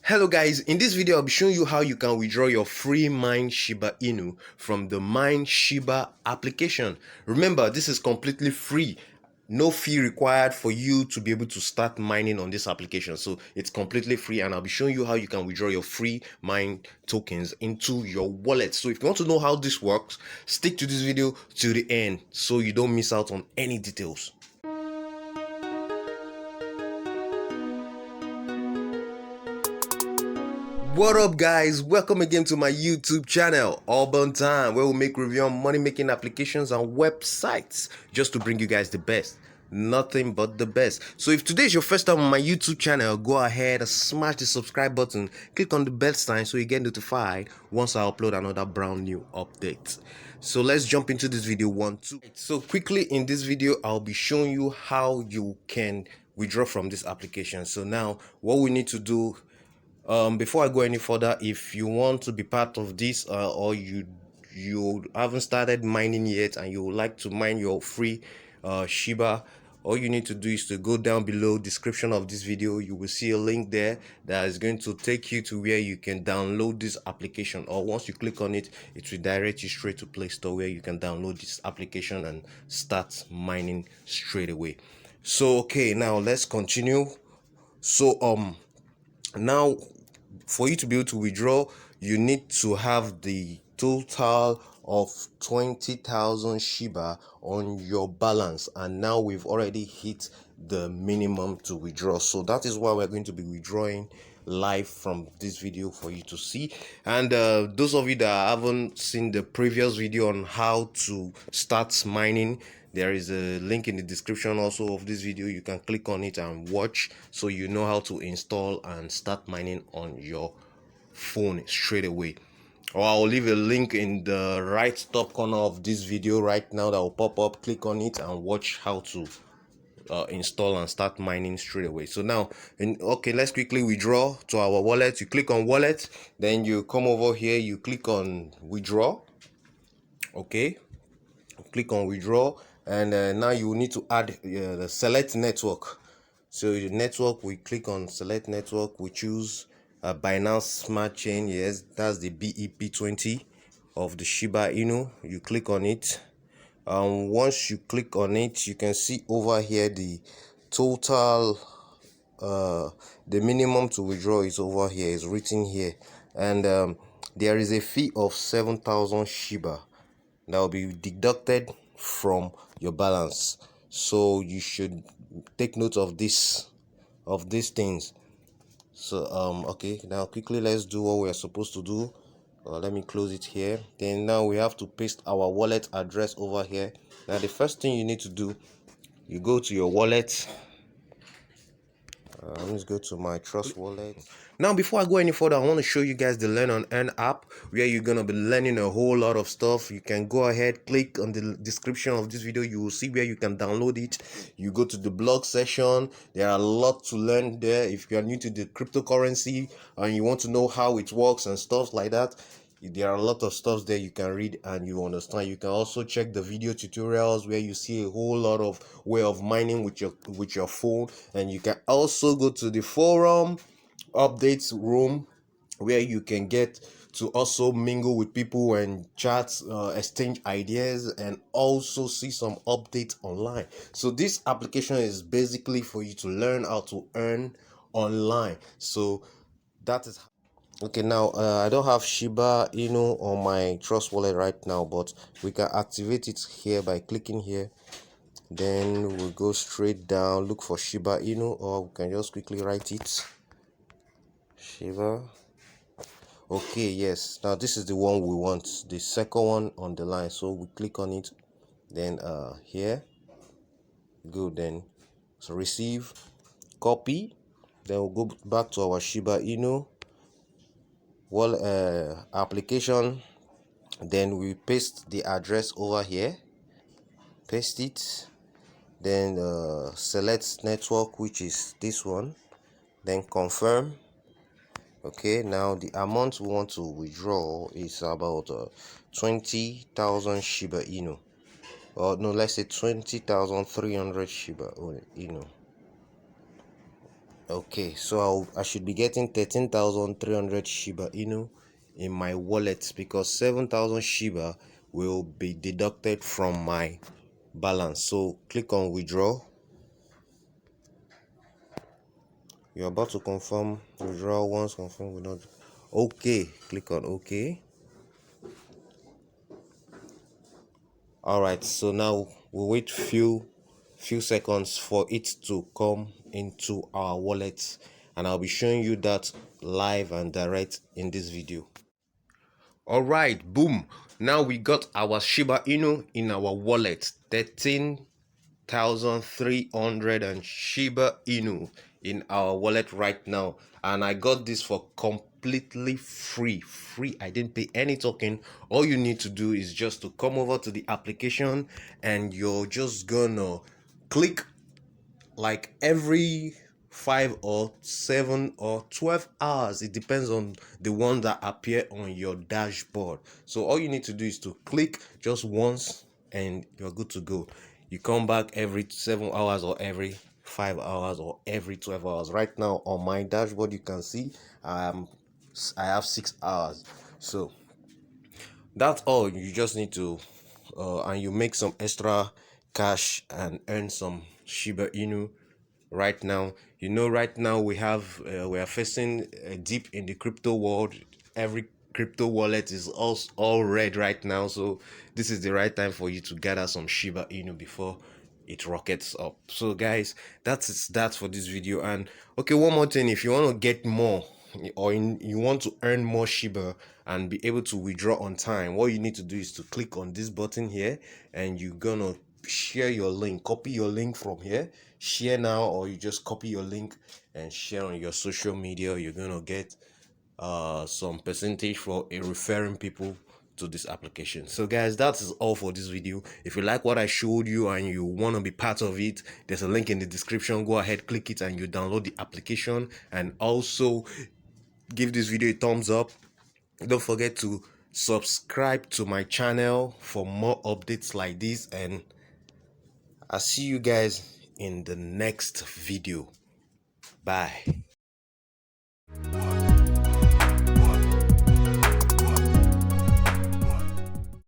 Hello guys, in this video I'll be showing you how you can withdraw your free Mine Shiba Inu from the Mine Shiba application. Remember, this is completely free. No fee required for you to be able to start mining on this application. So it's completely free, and I'll be showing you how you can withdraw your free Mine tokens into your wallet. So if you want to know how this works, stick to this video to the end so you don't miss out on any details. What up guys, welcome again to my YouTube channel, Auburn Time, where we make review on money making applications and websites just to bring you guys the best, nothing but the best. So if today is your first time on my YouTube channel, go ahead and smash the subscribe button, click on the bell sign so you get notified once I upload another brand new update. So let's jump into this video 1-2. So quickly in this video I'll be showing you how you can withdraw from this application. So now what we need to do, before I go any further, if you want to be part of this or you haven't started mining yet and you would like to mine your free Shiba, all you need to do is to go down below description of this video. You will see a link there that is going to take you to where you can download this application, or once you click on it, it will direct you straight to Play Store where you can download this application and start mining straight away. So okay, now let's continue. So now for you to be able to withdraw, you need to have the total of 20,000 Shiba on your balance, and now we've already hit the minimum to withdraw. So that is why we're going to be withdrawing live from this video for you to see. And those of you that haven't seen the previous video on how to start mining, there is a link in the description also of this video. You can click on it and watch so you know how to install and start mining on your phone straight away. Or I'll leave a link in the right top corner of this video right now that will pop up. Click on it and watch how to install and start mining straight away. So now, okay, let's quickly withdraw to our wallet. You click on wallet, then you come over here, you click on withdraw. Okay, click on withdraw, and now you will need to add the select network. So the network, we click on select network, we choose Binance Smart Chain. Yes, that's the BEP20 of the Shiba Inu. You click on it. Once you click on it, you can see over here the total, the minimum to withdraw is over here, is written here, and there is a fee of 7,000 Shiba that will be deducted from your balance. So you should take note of these things. So okay, now quickly let's do what we are supposed to do. Let me close it here. Then now we have to paste our wallet address over here. Now the first thing you need to do, you go to your wallet. Let's go to my Trust wallet. Now before I go any further, I want to show you guys the Learn on Earn app, where you're gonna be learning a whole lot of stuff. You can go ahead, click on the description of this video, you will see where you can download it. You go to the blog section, there are a lot to learn there. If you are new to the cryptocurrency and you want to know how it works and stuff like that, there are a lot of stuff there you can read and you understand. You can also check the video tutorials where you see a whole lot of way of mining with your phone. And you can also go to the forum updates room, where you can get to also mingle with people and chat, exchange ideas, and also see some updates online. So this application is basically for you to learn how to earn online. So that is okay. Now I don't have Shiba Inu on my Trust wallet right now, but we can activate it here by clicking here. Then we'll go straight down, look for Shiba Inu, or we can just quickly write it Shiba. Okay, yes, now this is the one we want, the second one on the line. So we click on it, then here, good. Then so receive, copy, then we'll go back to our Shiba Inu application. Then we paste the address over here, paste it, then select network, which is this one, then confirm. Okay, now the amount we want to withdraw is about 20,000 Shiba Inu, or no, let's say 20,300 Shiba Inu. Okay, so I should be getting 13,300 Shiba Inu in my wallet because 7,000 Shiba will be deducted from my balance. So click on withdraw. You're about to confirm withdrawal. Once confirmed, will not. Okay, click on OK. All right, so now we'll wait few seconds for it to come into our wallet, and I'll be showing you that live and direct in this video. All right, boom. Now we got our Shiba Inu in our wallet. 13,300 and Shiba Inu in our wallet right now. And I got this for completely free. I didn't pay any token. All you need to do is just to come over to the application, and you're just gonna click like every 5 or 7 or 12 hours. It depends on the one that appear on your dashboard. So all you need to do is to click just once and you're good to go. You come back every 7 hours or every 5 hours or every 12 hours. Right now on my dashboard you can see I have 6 hours. So that's all you just need to and you make some extra cash and earn some Shiba Inu right now. Right now we are facing a dip in the crypto world. Every crypto wallet is all red right now, so this is the right time for you to gather some Shiba Inu before it rockets up. So guys, that's for this video. And okay, one more thing, if you want to get more or you want to earn more Shiba and be able to withdraw on time, what you need to do is to click on this button here, and you're gonna share your link, copy your link from here, share now, or you just copy your link and share on your social media. You're gonna get some percentage for referring people to this application. So guys, that is all for this video. If you like what I showed you and you want to be part of it, there's a link in the description. Go ahead, click it, and you download the application. And also give this video a thumbs up. Don't forget to subscribe to my channel for more updates like this, and I'll see you guys in the next video. Bye.